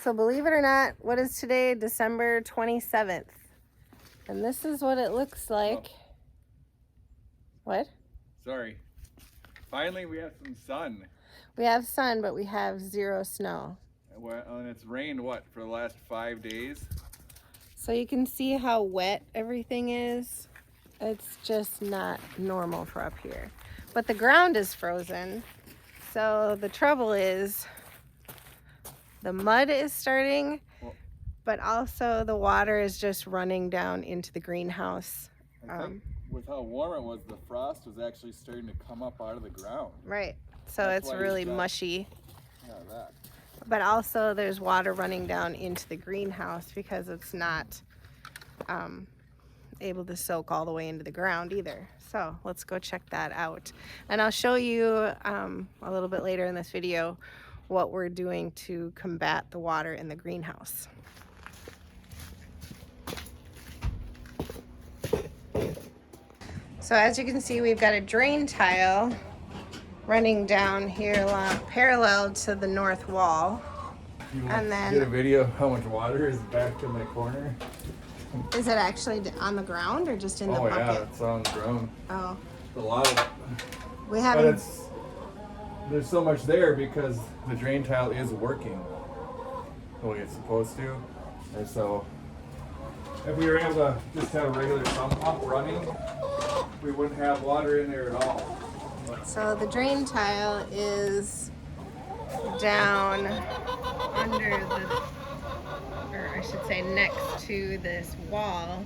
So believe it or not, what is today? December 27th. And this is what it looks like. Oh. What? Sorry. Finally, we have some sun. We have sun, but we have zero snow. And it's rained, what, for the last 5 days? So you can see how wet everything is. It's just not normal for up here. But the ground is frozen. So the trouble is the mud is starting, but also the water is just running down into the greenhouse. I think with how warm it was, the frost was actually starting to come up out of the ground. Right. So it's really mushy. Yeah, that. But also there's water running down into the greenhouse because it's not able to soak all the way into the ground either. So let's go check that out. And I'll show you a little bit later in this video what we're doing to combat the water in the greenhouse. So as you can see, we've got a drain tile running down here along parallel to the north wall. You want to get a video of how much water is back in the corner? Is it actually on the ground or just in the bucket? Oh yeah, it's on the ground. Oh. A lot of it. We haven't. There's so much there because the drain tile is working the way it's supposed to. And so if we were able to just have a regular sump pump running, we wouldn't have water in there at all. So the drain tile is down under the, or I should say next to this wall,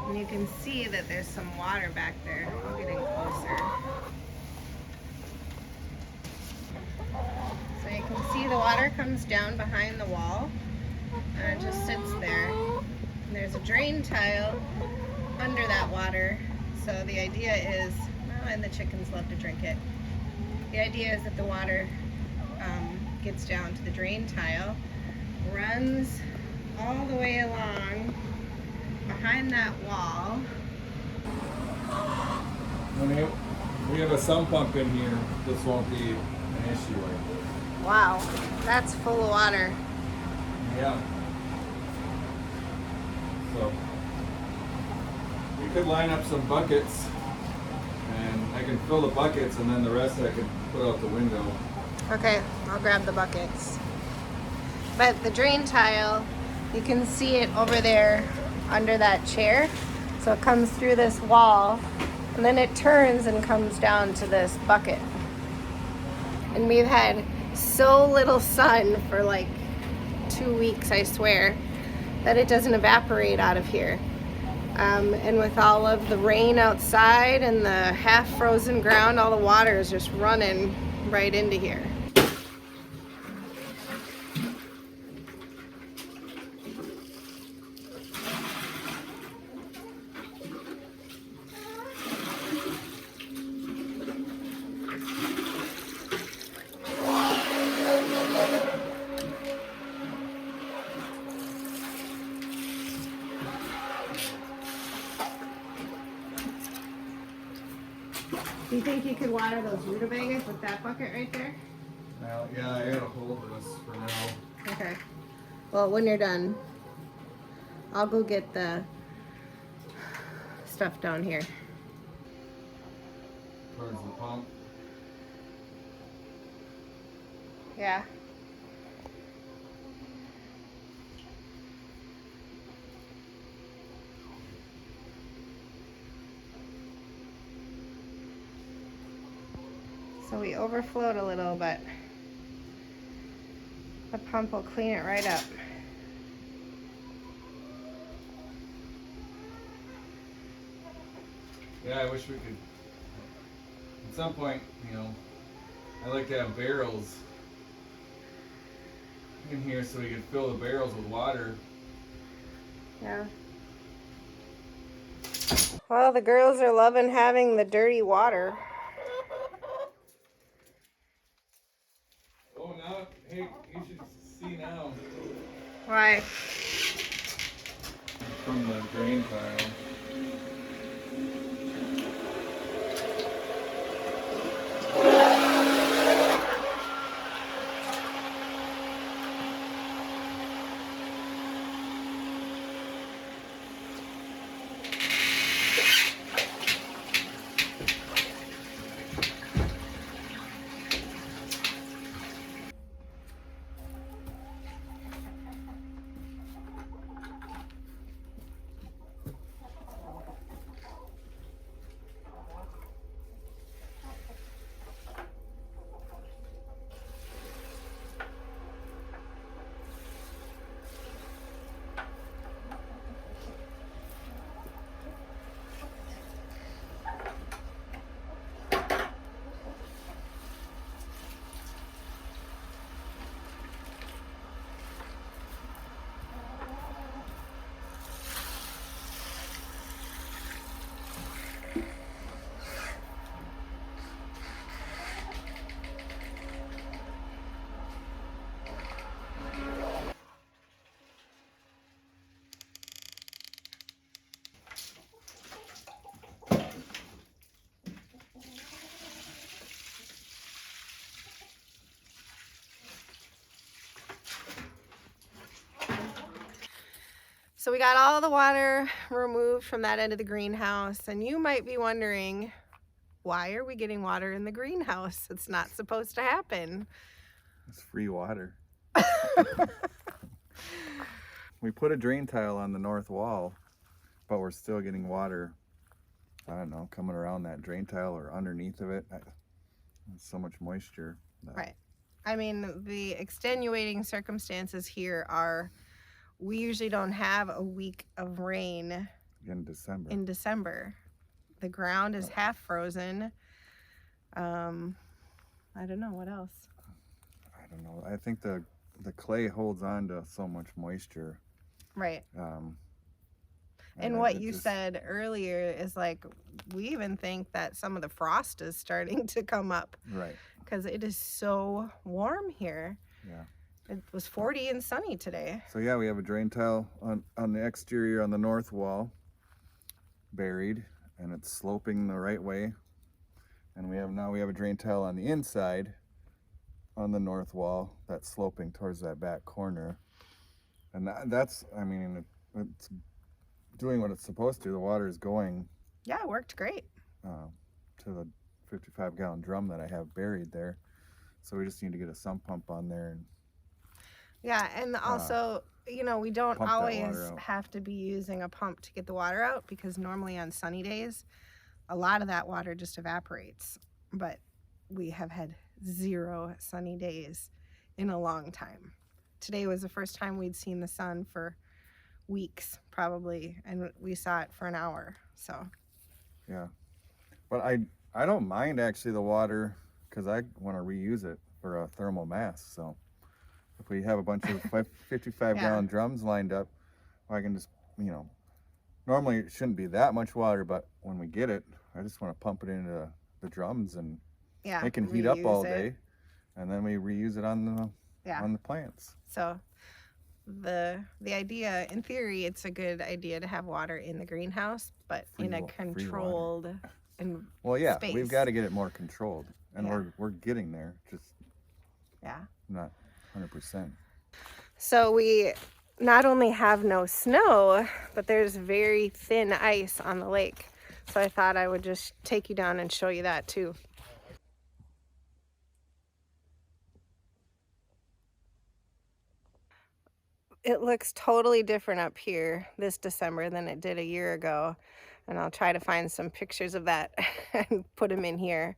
and you can see that there's some water back there. I'll get in closer. So you can see the water comes down behind the wall and it just sits there. And there's a drain tile under that water. So the idea is, well, and the chickens love to drink it. The idea is that the water gets down to the drain tile, runs all the way along behind that wall. When we have a sump pump in here, this won't be an issue. Wow, that's full of water. Yeah. So we could line up some buckets and I can fill the buckets and then the rest I can put out the window. Okay, I'll grab the buckets. But the drain tile, you can see it over there under that chair. So it comes through this wall and then it turns and comes down to this bucket. And we've had so little sun for like 2 weeks, I swear, that it doesn't evaporate out of here. And with all of the rain outside and the half frozen ground, all the water is just running right into here. Do you think you could water those rutabagas with that bucket right there? Well, yeah, I gotta hold this for now. Okay. Well, when you're done, I'll go get the stuff down here. Towards the pump. Yeah. So we overflowed a little, but the pump will clean it right up. Yeah, I wish we could, at some point, you know, I like to have barrels in here so we could fill the barrels with water. Yeah. Well, the girls are loving having the dirty water. Oh, now, hey, you should see now. Why? From the drain tile. So we got all the water removed from that end of the greenhouse, and you might be wondering, why are we getting water in the greenhouse? It's not supposed to happen. It's free water. We put a drain tile on the north wall, but we're still getting water, I don't know, coming around that drain tile or underneath of it. There's so much moisture. Right. I mean, the extenuating circumstances here are we usually don't have a week of rain In December. in December. The ground is half frozen. I don't know what else. I don't know. I think the clay holds on to so much moisture. Right. And what you said earlier is like, we even think that some of the frost is starting to come up. Right. Because it is so warm here. Yeah. It was 40 and sunny today. So yeah, we have a drain tile on the exterior on the north wall, buried, and it's sloping the right way. And we have a drain tile on the inside on the north wall that's sloping towards that back corner. And that's, I mean, it's doing what it's supposed to. The water is going. Yeah, it worked great. To the 55-gallon drum that I have buried there. So we just need to get a sump pump on there. And yeah, and also, you know, we don't always out. have to be using a pump to get the water out, because normally on sunny days, a lot of that water just evaporates. But we have had 0 sunny days in a long time. Today was the first time we'd seen the sun for weeks, probably, and we saw it for an hour. So yeah, but I don't mind actually the water, because I want to reuse it for a thermal mass. So if we have a bunch of 55-gallon drums lined up, I can just, you know, normally it shouldn't be that much water, but when we get it, I just want to pump it into the drums, and it can heat up all day, and then we reuse it on the plants. So the idea, in theory, it's a good idea to have water in the greenhouse, but in a controlled space. We've got to get it more controlled, and we're getting there, just not 100%. So we not only have no snow, but there's very thin ice on the lake. So I thought I would just take you down and show you that too. It looks totally different up here this December than it did a year ago. And I'll try to find some pictures of that and put them in here.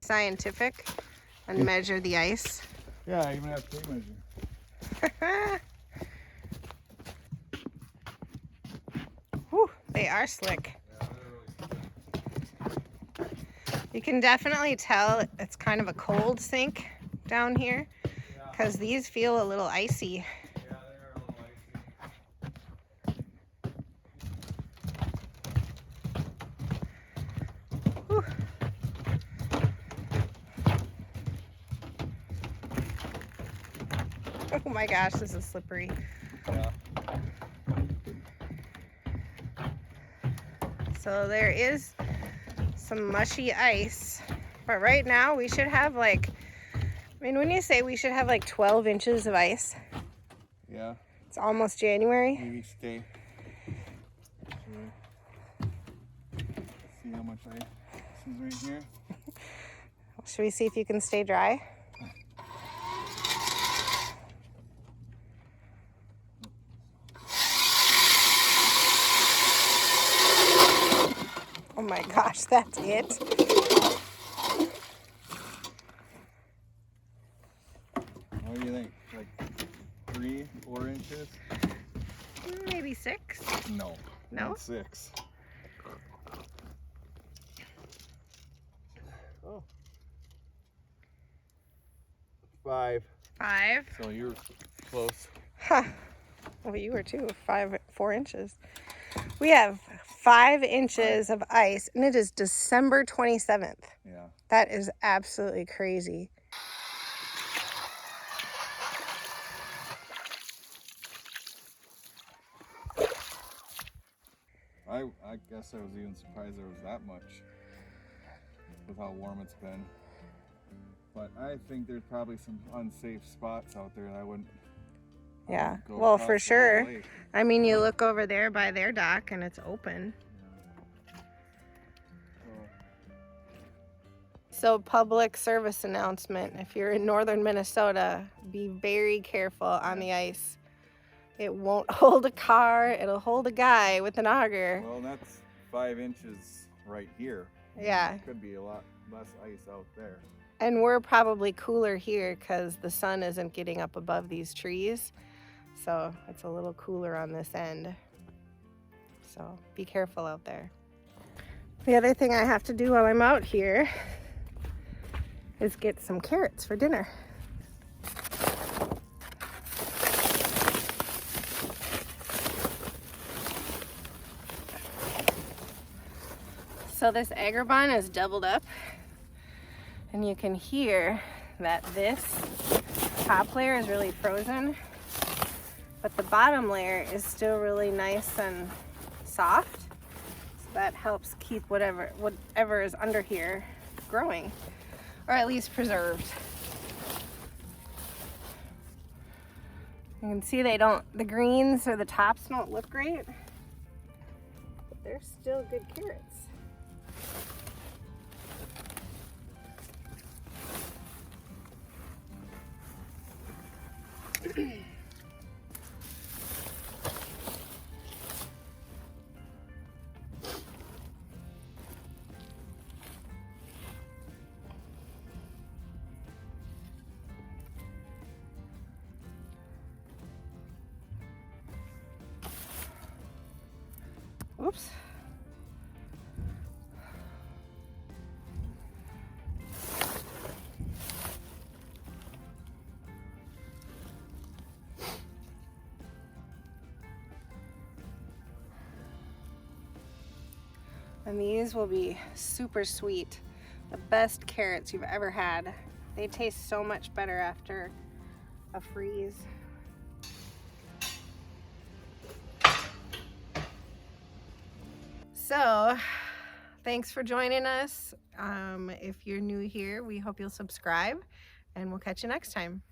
Scientific and measure the ice. Yeah, I even have tape measure. Whew, they are slick. You can definitely tell it's kind of a cold sink down here, because these feel a little icy. Yeah, they are a little icy. Whew. Oh my gosh, this is slippery. Yeah. So there is some mushy ice, but right now we should have like, I mean, when you say we should have like 12 inches of ice. Yeah. It's almost January. Maybe stay. See how much ice is right here. Should we see if you can stay dry? Oh my gosh, that's it. What do you think? Like 3, 4 inches? Maybe 6. No. No? Not 6. Oh. 5. 5. So you're close. Huh. Well, you were too. 4 inches. We have 5 inches of ice, and it is December 27th. Yeah. That is absolutely crazy. I guess I was even surprised there was that much with how warm it's been. But I think there's probably some unsafe spots out there that I wouldn't. Yeah, go well, across for the sure. whole lake. I mean, you look over there by their dock and it's open. So, public service announcement. If you're in northern Minnesota, be very careful on the ice. It won't hold a car, it'll hold a guy with an auger. Well, that's 5 inches right here. Yeah. It could be a lot less ice out there. And we're probably cooler here because the sun isn't getting up above these trees. So it's a little cooler on this end. So be careful out there. The other thing I have to do while I'm out here is get some carrots for dinner. So this agribon is doubled up, and you can hear that this top layer is really frozen, but the bottom layer is still really nice and soft. So that helps keep whatever is under here growing, or at least preserved. You can see the greens or the tops don't look great, but they're still good carrots. Oops. And these will be super sweet. The best carrots you've ever had. They taste so much better after a freeze. So, thanks for joining us. If you're new here, we hope you'll subscribe, and we'll catch you next time.